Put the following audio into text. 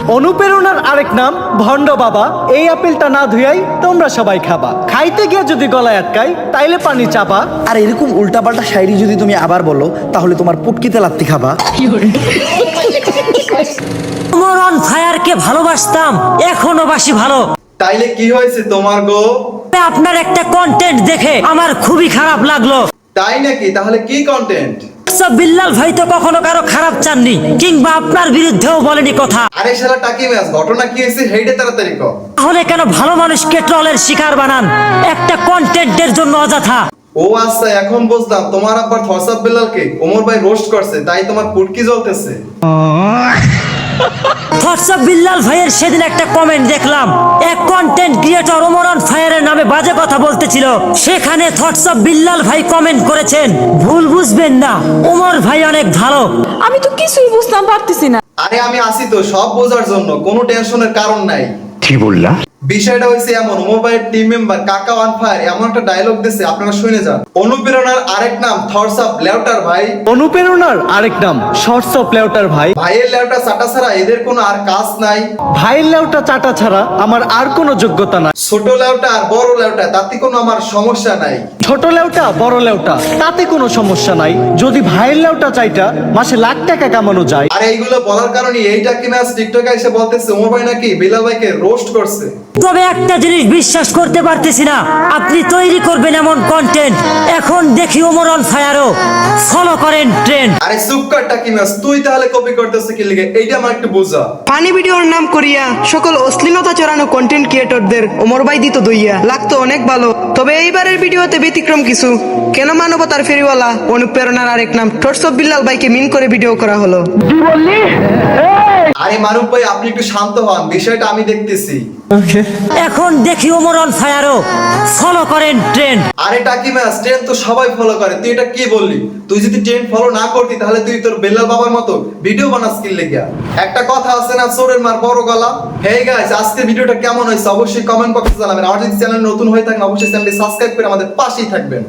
অনুপ্রেরণার আরেক নাম ভণ্ড বাবা। এই আপেলটা না ধুয়াই তোমরা সবাই খাবা। খাইতে গিয়ে যদি গলায় আটকাই তাইলে পানি চাপা। আর এরকম উল্টাপাল্টা শায়রি যদি তুমি আবার বলো তাহলে তোমার পুটকিতে লাত্তি খাবা। ওমর অন ফায়ারকে ভালোবাসতাম, এখনো বাসি ভালো। তাইলে কি হয়েছে তোমার গো? আপনার একটা কন্টেন্ট দেখে আমার খুবই খারাপ লাগলো। তাই নাকি? তাহলে কি কন্টেন্ট? সব বিল্লাল ভাই তো কখনো কারো খারাপ চাননি, কিংবা আপনার বিরুদ্ধেও বলেনি কথা। আরে শালা টাকি ম্যাচ, ঘটনা কি হয়েছে হেইডে তাড়াতাড়ি কও। তাহলে কেন ভালো মানুষকে ট্রলের শিকার বানান একটা কন্টেন্টের জন্য অযথা? ও আচ্ছা, এখন বুঝলাম তোমার আব্বার থরসাব বিল্লালকে ওমর ভাই রোস্ট করছে, তাই তোমার পুটকি জ্বলতেছে। হোয়াটসঅ্যাপ বিল্লাল ভাইয়ের সেদিন একটা কমেন্ট দেখলাম, এক কন্টেন্ট ক্রিয়েটর ওমর অন ফায়ারের নামে বাজে কথা বলতেছিল। সেখানে হোয়াটসঅ্যাপ বিল্লাল ভাই কমেন্ট করেছেন, ভুল বুঝবেন না, ওমর ভাই অনেক ভালো। আমি তো কিছুই বুঝতাম পারতেছি না। আরে আমি আসি তো সব বোঝার জন্য, কোনো টেনশনের কারণ নাই। কি বললা? বিষয়টা হয়েছে এমন, ওমর ভাইয়ের টিম মেম্বার কাকা ওয়ান ফায়ার এমন একটা ডায়লগ দিচ্ছে, আপনারা শুনে যান। অনুপ্রেরণার আরেক নাম থরসাব লেউটার ভাই। অনুপ্রেরণার আরেক নাম শর্টস অফ লেউটার ভাই। ভাইয়ের লেউটা চাটা ছাড়া এদের কোনো আর কাজ নাই। ভাইয়ের লেউটা চাটা ছাড়া আমার আর কোনো যোগ্যতা নাই। ছোট লেউটা আর বড় লেউটা তাতে কোনো আমার সমস্যা নাই। ছোট লেউটা বড় লেউটা তাতে কোনো সমস্যা নাই, যদি ভাইয়ের লেউটা চাইটা মাসে লাখ টাকা কামানো যায়। আর এইগুলো বলার কারণে এইটা কি ম্যাচ টিকটকে এসে বলতেছে ওমর ভাই নাকি বিলাল ভাইকে রোস্ট করছে। তবে একটা জিনিস বিশ্বাস করতে পারতেছি না, আপনি তৈরি করবেন এমন কন্টেন্ট, এখন দেখি ওমর অন ফায়ারও ফলো করেন ট্রেন্ড। আরে চুপ কর টাকি ম্যাচ, তুই তাহলে কপি করতেছিস কি লিগে এইটা আমার একটু বুঝা। ফানি ভিডিওর নাম করিয়া সকল অশ্লীলতা চড়ানো কন্টেন্ট ক্রিয়েটরদের ওমর ভাই দিত দইয়া, লাগতো অনেক ভালো। তবে এইবারের ভিডিওতে ব্যতিক্রম কিছু। কেন মানবতার ফেরিওয়ালা অনুপ্রেরণার আরেক নাম হোয়াটসঅ্যাপ বিল্লাল ভাইকে মিন করে ভিডিও করা হলো। আরে মারুফ ভাই আপনি একটু শান্ত হন, বিষয়টা আমি দেখতেছি। এখন দেখি ওমর অন ফায়ারও ফলো করেন ট্রেন্ড। আরে টাকি ম্যাচ, ট্রেন তো সবাই ফলো করে, তুই এটা কি বললি? তুই যদি ট্রেন ফলো না করতি তাহলে তুই তোর বেলাল বাবার মতো ভিডিও বানাস কি লেগা? একটা কথা আছে না, চোরের মার বড় গলা। হেই গাইস, আজকের ভিডিওটা কেমন হয়েছে অবশ্যই কমেন্ট বক্সে জানাবেন। আর যদি চ্যানেল নতুন হয়ে থাকেন অবশ্যই চ্যানেলটি সাবস্ক্রাইব করে আমাদের পাশেই থাকবেন।